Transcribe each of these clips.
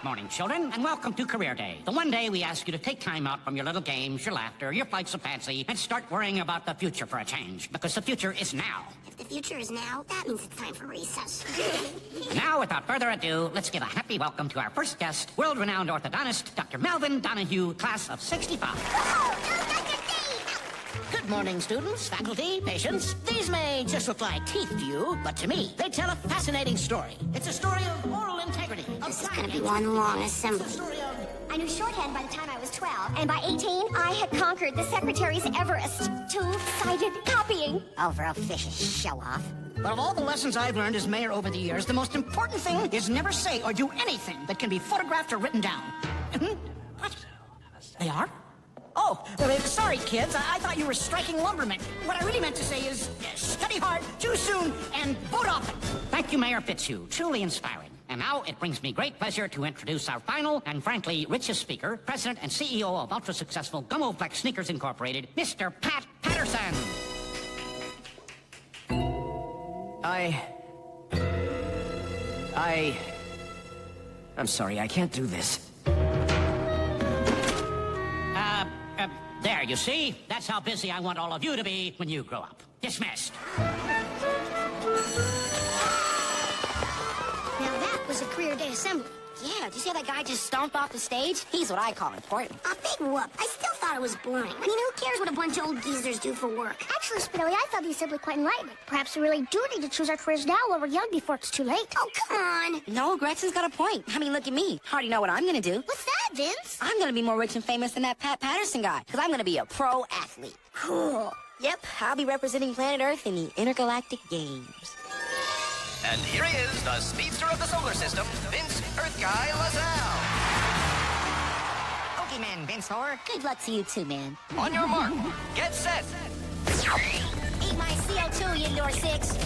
Good morning, children, and welcome to Career Day. The one day we ask you to take time out from your little games, your laughter, your flights of fancy, and start worrying about the future for a change, because the future is now. If the future is now, that means it's time for recess. Now, without further ado, let's give a happy welcome to our first guest, world-renowned orthodontist, Dr. Melvin Donahue, class of 65. Good morning, students, faculty, patients. These may just look like teeth to you, but to me, they tell a fascinating story. It's a story of oral integrity. This is gonna be one long assembly. I knew shorthand by the time I was 12, and by 18, I had conquered the secretary's Everest. Two-sided copying. Over a fish's show-off. But of all the lessons I've learned as mayor over the years, the most important thing is never say or do anything that can be photographed or written down. What? They are? Oh, sorry, kids. I thought you were striking lumbermen. What I really meant to say is study hard, too soon, and vote often. Thank you, Mayor Fitzhugh. Truly inspiring. And now it brings me great pleasure to introduce our final and frankly richest speaker, President and CEO of ultra-successful Gummoflex Sneakers Incorporated, Mr. Pat Patterson. I'm sorry, I can't do this. There, you see? That's how busy I want all of you to be when you grow up. Dismissed. Now that was a Career Day assembly. Yeah, did you see how that guy just stomped off the stage? He's what I call important. A big whoop. I still thought it was boring. I mean, who cares what a bunch of old geezers do for work? Actually, Spinelli, I thought the assembly quite enlightening. Perhaps we really do need to choose our careers now while we're young before it's too late. Oh, come on. No, Gretchen's got a point. I mean, look at me. I already know what I'm gonna do. What's that, Vince? I'm gonna be more rich and famous than that Pat Patterson guy, because I'm gonna be a pro athlete. Cool. Yep, I'll be representing planet Earth in the Intergalactic Games. And here he is, the speedster of the solar system, Vince Earth Guy LaSalle. Okay, man, Vince Thor. Good luck to you too, man. On your mark, get set. Eat my CO2, you Indoor 6.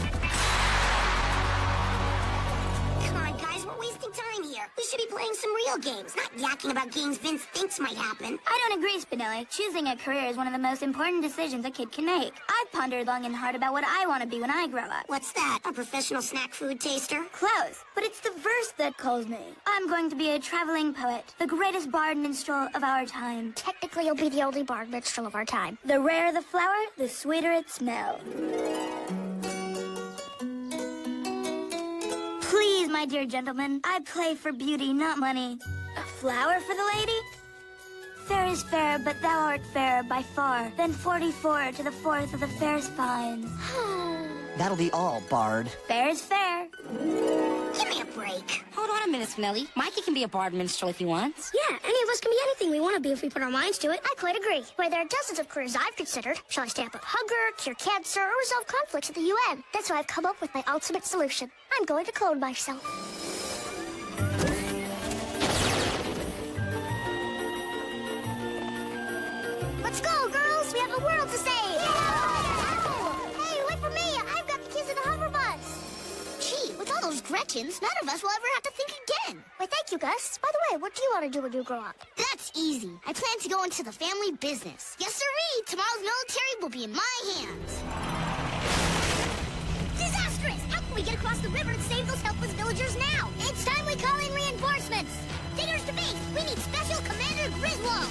Come on, guys, we're wasting time here. We should be playing some real games, not yakking about games Vince thinks might happen. I don't agree, Spinelli. Choosing a career is one of the most important decisions a kid can make. I've pondered long and hard about what I want to be when I grow up. What's that, a professional snack food taster? Close, but it's the verse that calls me. I'm going to be a traveling poet, the greatest bard minstrel of our time. Technically, you'll be the only bard minstrel of our time. The rarer the flower, the sweeter its smell. Please, my dear gentlemen, I play for beauty, not money. A flower for the lady? Fair is fair, but thou art fairer by far than 44 to the 4th of the fairest fine. That'll be all, Bard. Fair is fair. Give me a break. Hold on a minute, Spinelli. Mikey can be a bard minstrel if he wants. Yeah, any of us can be anything we want to be if we put our minds to it. I quite agree. Why, there are dozens of careers I've considered. Shall I stay up with hunger, cure cancer, or resolve conflicts at the UN? That's why I've come up with my ultimate solution. I'm going to clone myself. Let's go, girls! We have a world to save! Hey, wait for me! I've got the kids in the hover bus! Gee, with all those Gretchens, none of us will ever have to think again. Why, thank you, Gus. By the way, what do you want to do when you grow up? That's easy. I plan to go into the family business. Yes, sirree! Tomorrow's military will be in my hands. Disastrous! How can we get across the river and save those helpless villagers now? It's time we call in reinforcements! Diggers to base! We need Special Commander Griswold!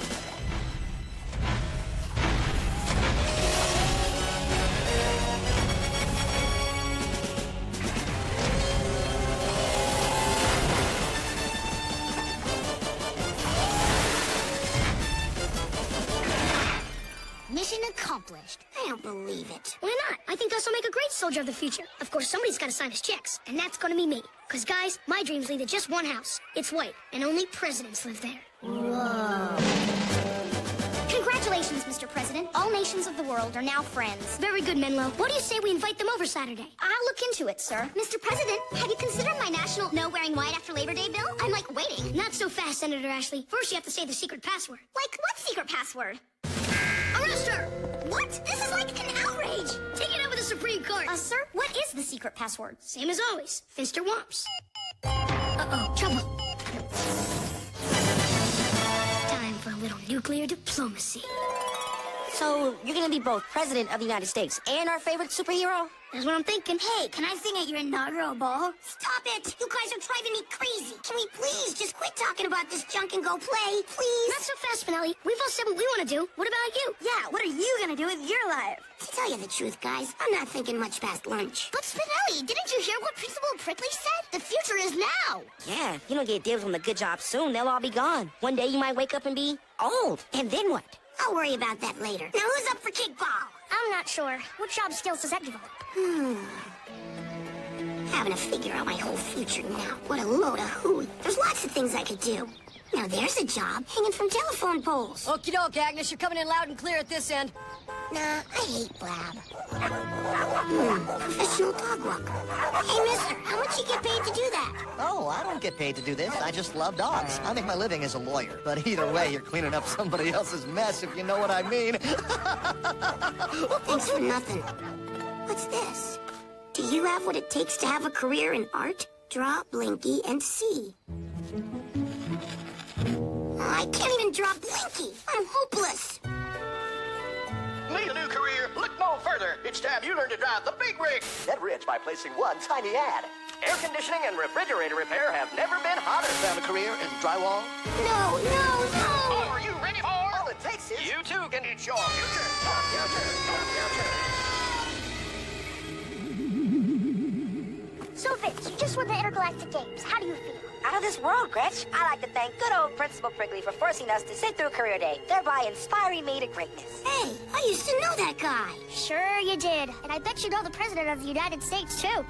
Mission accomplished. I don't believe it. Why not? I think Gus will make a great soldier of the future. Of course, somebody's got to sign his checks, and that's going to be me. Because, guys, my dreams lead to just one house. It's white, and only presidents live there. Whoa. Congratulations, Mr. President. All nations of the world are now friends. Very good, Menlo. What do you say we invite them over Saturday? I'll look into it, sir. Mr. President, have you considered my national no wearing white after Labor Day bill? I'm, like, waiting. Not so fast, Senator Ashley. First, you have to say the secret password. Like, what secret password? Arrest her! What? This is like an outrage! Take it up with the Supreme Court. Sir, what is the secret password? Same as always. Finster Womps. Uh-oh, trouble. Time for a little nuclear diplomacy. So, you're gonna be both President of the United States and our favorite superhero? That's what I'm thinking. Hey, can I sing at your inaugural ball? Stop it! You guys are driving me crazy! Can we please please, just quit talking about this junk and go play, please. Not so fast, Spinelli. We've all said what we want to do. What about you? Yeah, what are you gonna do with your life? To tell you the truth, guys, I'm not thinking much past lunch. But Spinelli, didn't you hear what Principal Prickly said? The future is now. Yeah, if you don't get dibs on the good job soon, they'll all be gone. One day you might wake up and be old. And then what? I'll worry about that later. Now, who's up for kickball? I'm not sure. What job skills does that develop? Having to figure out my whole future now. What a load of hooey. There's lots of things I could do. Now, there's a job hanging from telephone poles. Okie doke, Agnes. You're coming in loud and clear at this end. Nah, I hate Blab. Professional dog walker. Hey, mister, how much you get paid to do that? Oh, I don't get paid to do this. I just love dogs. I make my living as a lawyer. But either way, you're cleaning up somebody else's mess, if you know what I mean. Thanks for nothing. What's this? Do you have what it takes to have a career in art? Draw, Blinky, and see. I can't even draw Blinky. I'm hopeless. Need a new career? Look no further. It's time you learn to drive the big rig. Get rich by placing one tiny ad. Air conditioning and refrigerator repair have never been hotter. Found a career in drywall? No, no, no! Are you ready for? All it takes is... You too can. It's your future. Your future. Your future. So, Vince, you just won the Intergalactic Games. How do you feel? Out of this world, Gretch. I'd like to thank good old Principal Prickly for forcing us to sit through Career Day, thereby inspiring me to greatness. Hey, I used to know that guy. Sure you did. And I bet you know the President of the United States, too.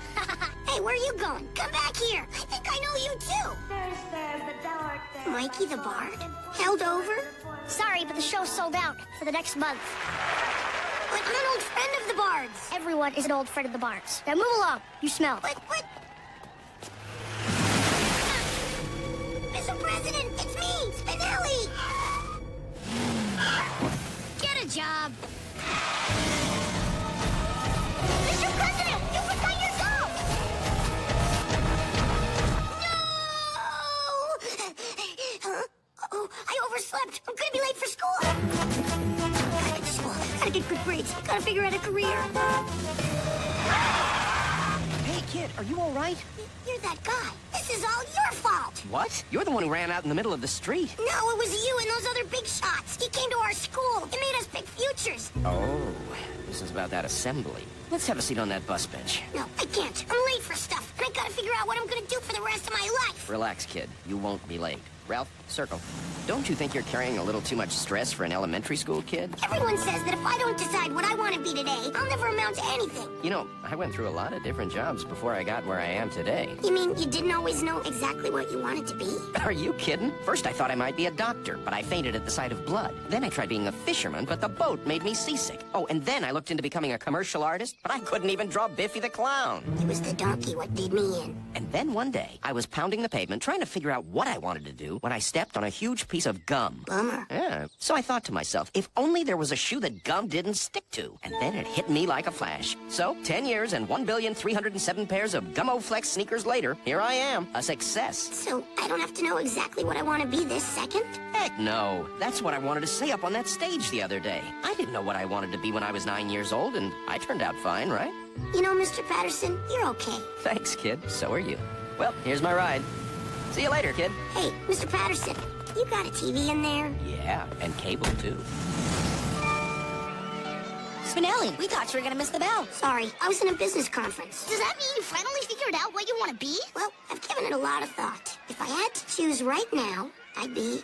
Hey, where are you going? Come back here. I think I know you, too. Fair is fair, but thou art fair. Mikey the Bard? Held over? Sorry, but the show's sold out for the next month. But I'm an old friend of the Bard's. Everyone is an old friend of the Bards. Now move along. You smell. But... Mr. President, it's me, Spinelli! Get a job. Mr. President, you forgot your gum! No! Huh? Oh, I overslept. I'm gonna be late for school. Gotta get to school. Gotta get good grades. Gotta figure out a career. Hey, kid, are you all right? You're that guy. This is all your fault. What? You're the one who ran out in the middle of the street. No, it was you and those other big shots. He came to our school. It made us pick futures. Oh, this is about that assembly. Let's have a seat on that bus bench. No, I can't. I'm late for stuff, and I gotta figure out what I'm gonna do for the rest of my life. Relax, kid. You won't be late. Ralph, circle. Don't you think you're carrying a little too much stress for an elementary school kid? Everyone says that if I don't decide what I want to be today, I'll never amount to anything. You know, I went through a lot of different jobs before I got where I am today. You mean you didn't always know exactly what you wanted to be? Are you kidding? First I thought I might be a doctor, but I fainted at the sight of blood. Then I tried being a fisherman, but the boat made me seasick. Oh, and then I looked into becoming a commercial artist, but I couldn't even draw Biffy the Clown. It was the donkey what did me in. And then one day, I was pounding the pavement trying to figure out what I wanted to do when I stepped on a huge piece of gum. Bummer. Yeah. So I thought to myself, if only there was a shoe that gum didn't stick to. And then it hit me like a flash. So, 10 years and 1,307 pairs of Gummo-Flex sneakers later, here I am, a success. So I don't have to know exactly what I want to be this second? Heck no. That's what I wanted to say up on that stage the other day. I didn't know what I wanted to be when I was 9 years old, and I turned out fine, right? You know, Mr. Patterson, you're okay. Thanks, kid. So are you. Well, here's my ride. See you later, kid. Hey, Mr. Patterson, you got a TV in there? Yeah, and cable, too. Spinelli, we thought you were gonna miss the bell. Sorry, I was in a business conference. Does that mean you finally figured out what you want to be? Well, I've given it a lot of thought. If I had to choose right now, I'd be